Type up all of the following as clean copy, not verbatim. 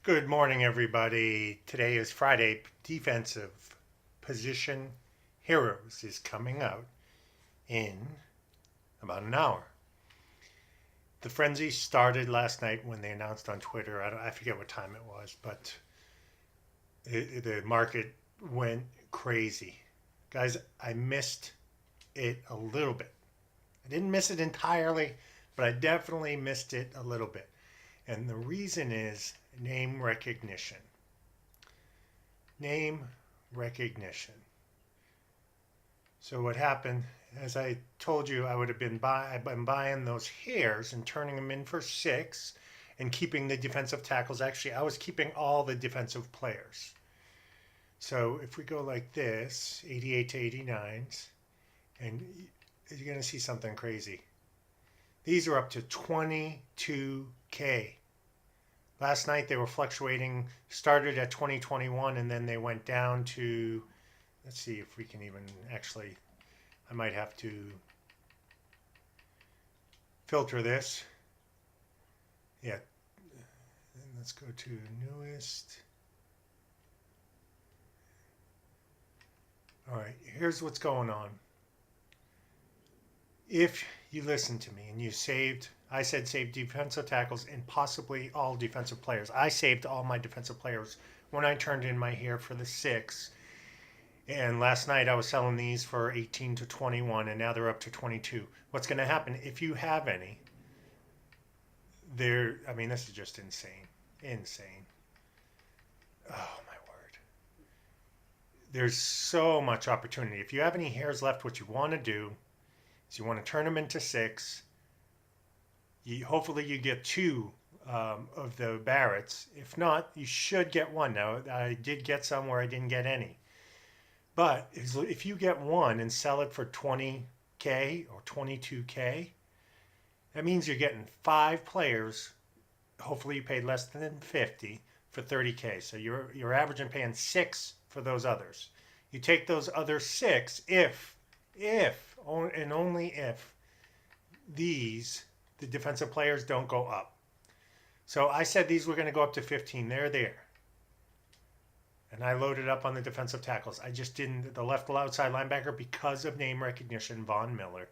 Good morning, everybody. Today is Friday. Defensive Position Heroes is coming out in about an hour. The frenzy started last night when they announced on Twitter. I forget what time it was, but the market went crazy. Guys, I missed it a little bit. I didn't miss it entirely, but I definitely missed it a little bit. And the reason is name recognition. Name recognition. So what happened, as I told you, I've been buying those hairs and turning them in for six and keeping the defensive tackles. Actually, I was keeping all the defensive players. So if we go like this, 88 to 89s, and you're going to see something crazy. These are up to 22K. Last night they were fluctuating, started at 2021, and then they went down to, let's see if we can even actually, I might have to filter this. Yeah, let's go to newest. All right, here's what's going on. If you listen to me and I said save defensive tackles and possibly all defensive players. I saved all my defensive players when I turned in my hair for the six. And last night I was selling these for 18 to 21, and now they're up to 22. What's going to happen if you have any? I mean, this is just insane. Insane. Oh, my word. There's so much opportunity. If you have any hairs left, what you want to do is you want to turn them into six. Hopefully you get two of the Barretts. If not, you should get one. Now, I did get some where I didn't get any. But if you get one and sell it for 20K or 22K, that means you're getting five players. Hopefully you paid less than 50 for 30K. So you're averaging paying six for those others. You take those other six if and only if the defensive players don't go up. So I said these were going to go up to 15. They're there. And I loaded up on the defensive tackles. I just didn't the left outside linebacker because of name recognition. Von Miller,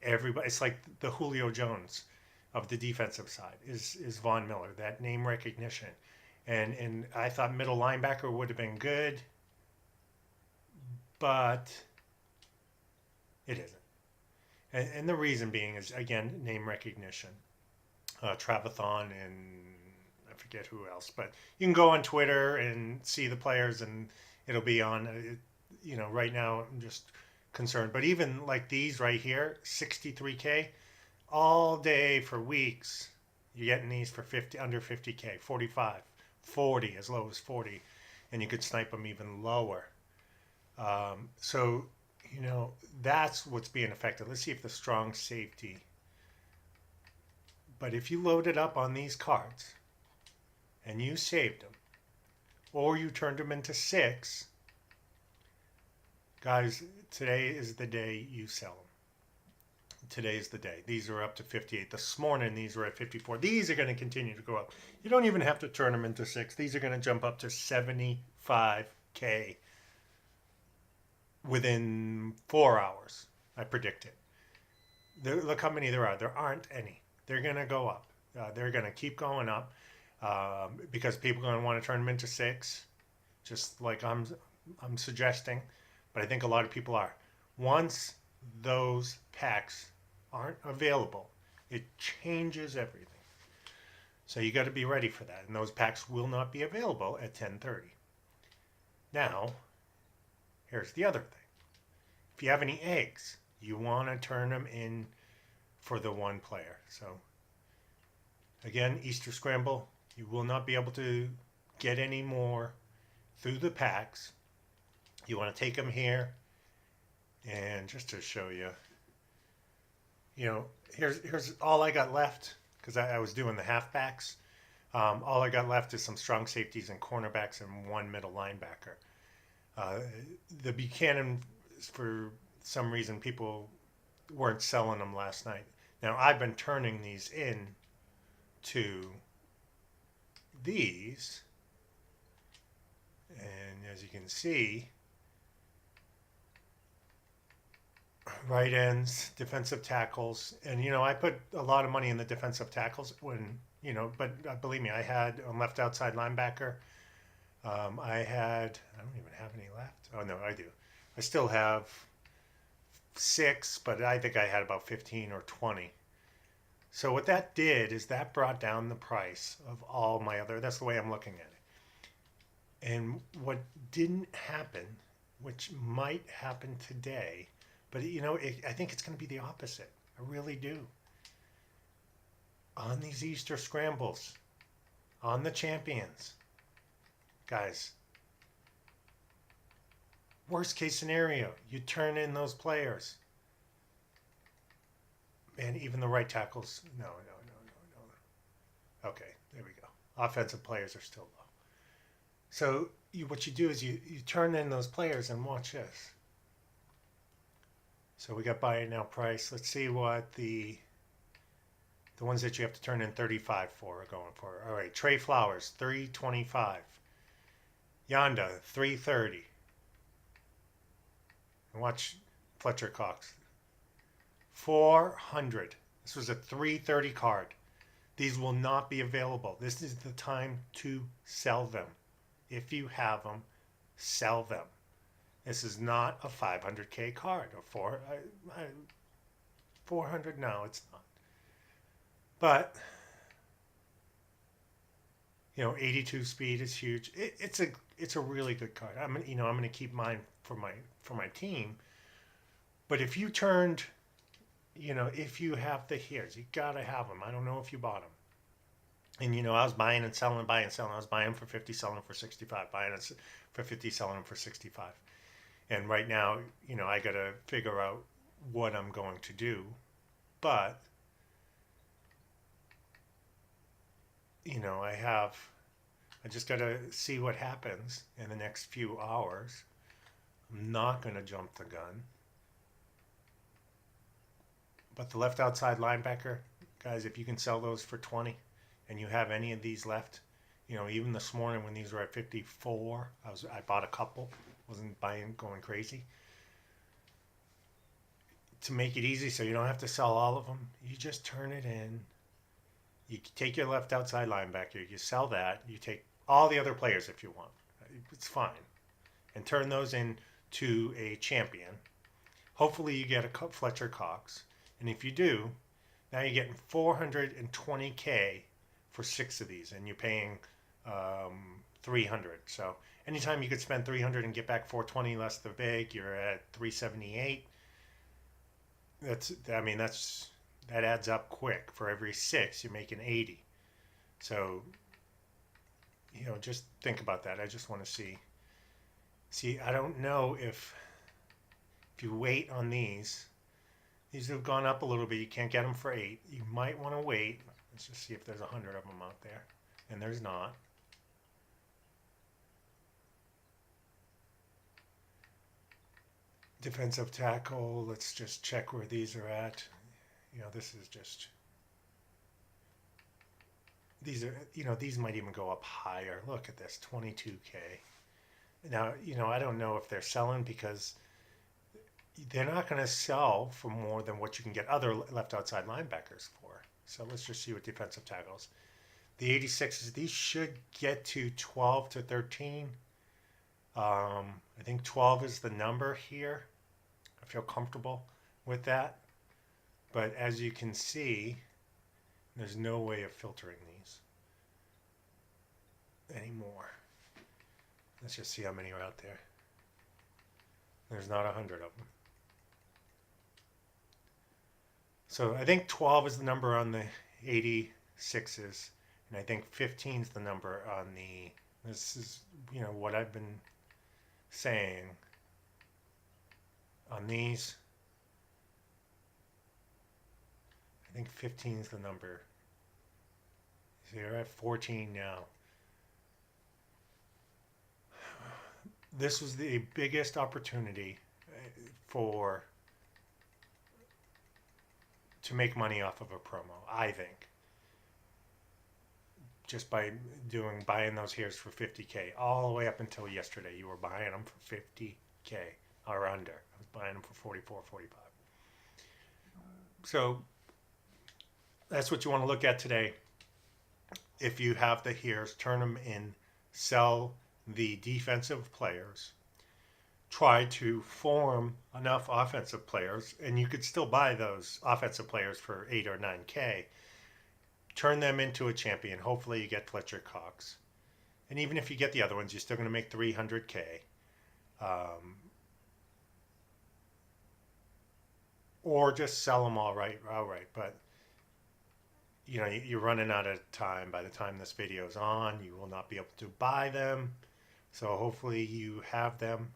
everybody. It's like the Julio Jones of the defensive side is Von Miller. That name recognition, and I thought middle linebacker would have been good, but it isn't. And the reason being is again name recognition. Travathon and I forget who else, but you can go on Twitter and see the players, and it'll be on. Right now I'm just concerned. But even like these right here, 63K, all day for weeks, you're getting these for 50 under 50K, 45, 40, as low as 40, and you could snipe them even lower. So that's what's being affected. Let's see if the strong safety. But if you load it up on these cards and you saved them, or you turned them into six, guys, today is the day you sell them. Today is the day. These are up to 58. This morning, these were at 54. These are going to continue to go up. You don't even have to turn them into six. These are going to jump up to 75K within 4 hours. I predict it. Look how many there are. There aren't any. They're going to go up. They're going to keep going up because people are going to want to turn them into six, just like I'm suggesting. But I think a lot of people are. Once those packs aren't available, it changes everything. So you got to be ready for that. And those packs will not be available at 10:30. Now, here's the other thing. If you have any eggs, you want to turn them in for the one player. So again, Easter Scramble, you will not be able to get any more through the packs. You want to take them here, and just to show you, here's all I got left because I was doing the halfbacks. All I got left is some strong safeties and cornerbacks and one middle linebacker. The Buchanan, for some reason, people weren't selling them last night. Now I've been turning these in to these, And as you can see, right ends, defensive tackles, and I put a lot of money in the defensive tackles when but believe me, I had on left outside linebacker. I don't even have any left. Oh no, I do. I still have six, but I think I had about 15 or 20. So what that did is that brought down the price of all my other. That's the way I'm looking at it. And what didn't happen, which might happen today, but I think it's going to be the opposite. I really do. On these Easter scrambles, on the champions, guys. Worst case scenario, you turn in those players, and even the right tackles. No, no, no, no, no. Okay, there we go. Offensive players are still low. So what you do is you turn in those players and watch this. So we got buy now price. Let's see what the ones that you have to turn in 35 for are going for. All right, Trey Flowers 325. Yonda 330. And watch Fletcher Cox 400. This was a 330 card. These will not be available. This is the time to sell them. If you have them, sell them. This is not a 500K card or 400. No, it's not. But 82 speed is huge. It's a really good card. I'm going to keep mine for my team. But if you turned, if you have the hairs, you gotta have them. I don't know if you bought them. And I was buying and selling, buying and selling. I was buying them for 50, selling them for 65, buying it for 50, selling them for 65. And right now, I gotta figure out what I'm going to do. But I just gotta see what happens in the next few hours. I'm not gonna jump the gun. But the left outside linebacker, guys, if you can sell those for 20 and you have any of these left, even this morning when these were at 54, I bought a couple, wasn't buying, going crazy. To make it easy so you don't have to sell all of them, you just turn it in. You take your left outside linebacker, you sell that, you take all the other players if you want. It's fine. And turn those into a champion. Hopefully you get a Fletcher Cox. And if you do, now you're getting 420K for 6 of these, and you're paying 300. So anytime you could spend 300 and get back 420 less the big, you're at 378. That adds up quick. For every 6, you're making 80. So just think about that. I just want to see. I don't know if you wait on these. These have gone up a little bit. You can't get them for 8. You might want to wait. Let's just see if there's 100 of them out there. And there's not. Defensive tackle. Let's just check where these are at. This is just... These are, these might even go up higher. Look at this, 22K. Now, I don't know if they're selling because... They're not going to sell for more than what you can get other left outside linebackers for. So let's just see what defensive tackles. The 86s, these should get to 12 to 13. I think 12 is the number here. I feel comfortable with that. But as you can see, there's no way of filtering these anymore. Let's just see how many are out there. There's not 100 of them. So I think 12 is the number on the 86s, and I think 15 is the number on this is, what I've been saying on these. I think 15 is the number. So you're at 14 now. This was the biggest opportunity to make money off of a promo, I think. just by buying those hairs for 50K. All the way up until yesterday, you were buying them for 50K or under. I was buying them for 44, 45. So that's what you want to look at today. If you have the hairs, turn them in, sell the defensive players, try to form enough offensive players, and you could still buy those offensive players for 8 or 9K. Turn them into a champion. Hopefully you get Fletcher Cox. And even if you get the other ones, you're still going to make 300K. Or just sell them all right. But, you know, you're running out of time. By the time this video is on, you will not be able to buy them. So hopefully you have them.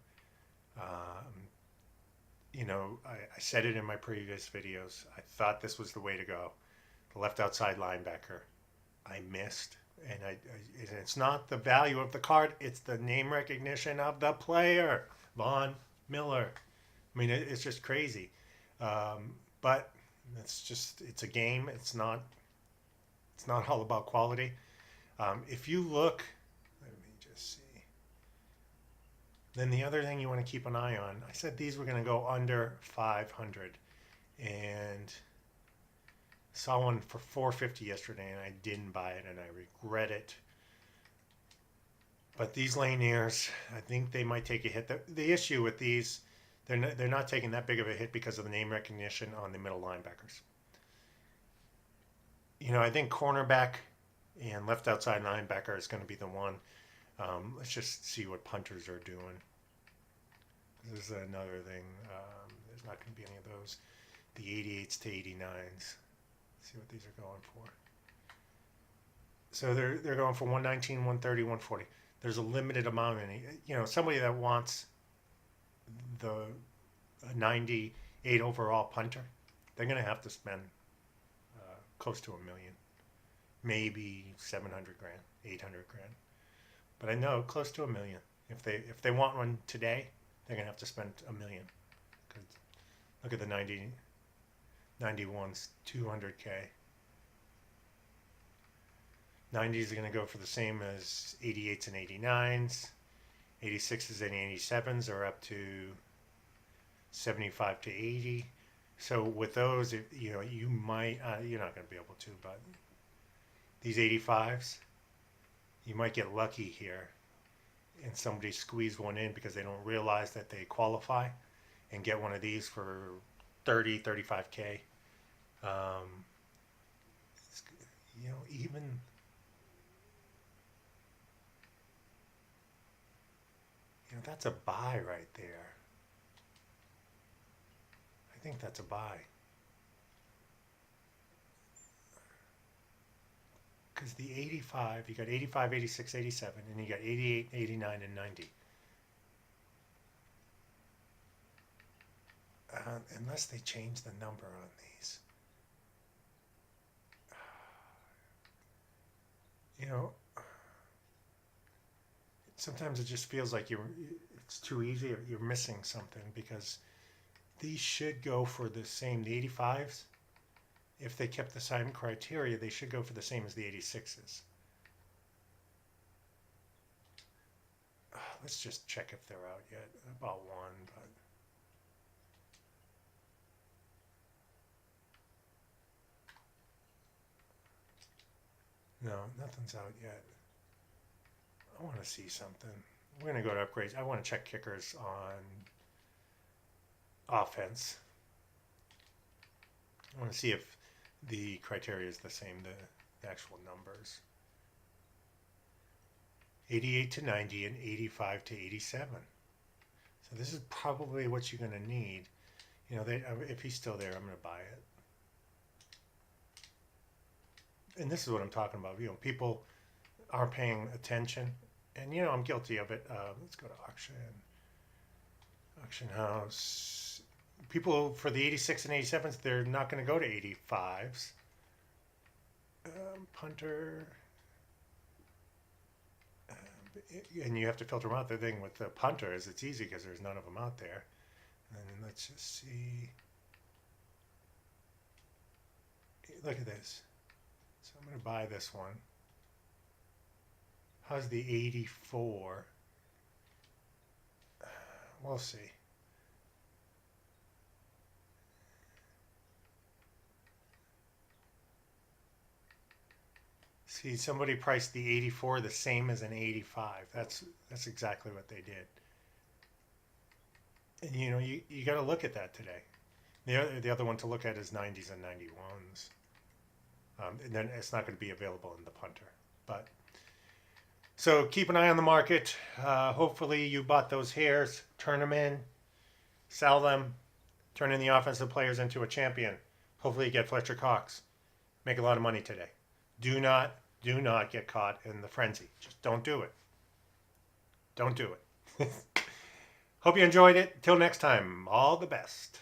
You know, I said it in my previous videos. I thought this was the way to go. The left outside linebacker, I missed. And it's not the value of the card. It's the name recognition of the player, Von Miller. I mean, it's just crazy. But it's a game. It's not all about quality. If you look, let me just see. Then the other thing you want to keep an eye on, I said these were going to go under 500, and saw one for 450 yesterday, and I didn't buy it, and I regret it. But these Laniers, I think they might take a hit. The issue with these, they're not taking that big of a hit because of the name recognition on the middle linebackers. You know, I think cornerback and left outside linebacker is going to be the one. Let's just see what punters are doing. This is another thing. There's not going to be any of those. The 88s to 89s. See what these are going for. So they're going for 119, 130, 140. There's a limited amount in it. You know, somebody that wants the 98 overall punter, they're going to have to spend close to $1 million, maybe 700 grand, 800 grand. But I know close to $1 million. If they want one today, they're gonna have to spend $1 million. Look at the 91s, 200K. 90s are gonna go for the same as 88s and 89s. 86s and 87s are up to 75 to 80. So with those, you know, you might you're not gonna be able to, but these 85s, you might get lucky here and somebody squeeze one in because they don't realize that they qualify and get one of these for 30, 35K. You know, even you know, that's a buy right there. I think that's a buy. Because the 85, you got 85, 86, 87, and you got 88, 89, and 90. Unless they change the number on these. You know, sometimes it just feels like it's too easy, or you're missing something, because these should go for the same, the 85s. If they kept the same criteria, they should go for the same as the 86s. Let's just check if they're out yet. About one, but no, nothing's out yet. I want to see something. We're going to go to upgrades. I want to check kickers on offense. I want to see if the criteria is the same, the actual numbers. 88 to 90 and 85 to 87. So this is probably what you're going to need. You know, if he's still there, I'm going to buy it. And this is what I'm talking about. You know, people aren't paying attention. And, you know, I'm guilty of it. Let's go to auction. Auction house. People for the 86 and 87s, they're not going to go to 85s. Punter. And you have to filter them out. The thing with the punter is it's easy because there's none of them out there. And let's just see. Look at this. So I'm going to buy this one. How's the 84? We'll see. See, somebody priced the 84 the same as an 85. That's exactly what they did. And you got to look at that today. The other one to look at is 90s and 91s. And then it's not going to be available in the punter. But so keep an eye on the market. Hopefully you bought those hairs, turn them in, sell them, turning the offensive players into a champion. Hopefully you get Fletcher Cox. Make a lot of money today. Do not get caught in the frenzy. Just don't do it. Don't do it. Hope you enjoyed it. Till next time, all the best.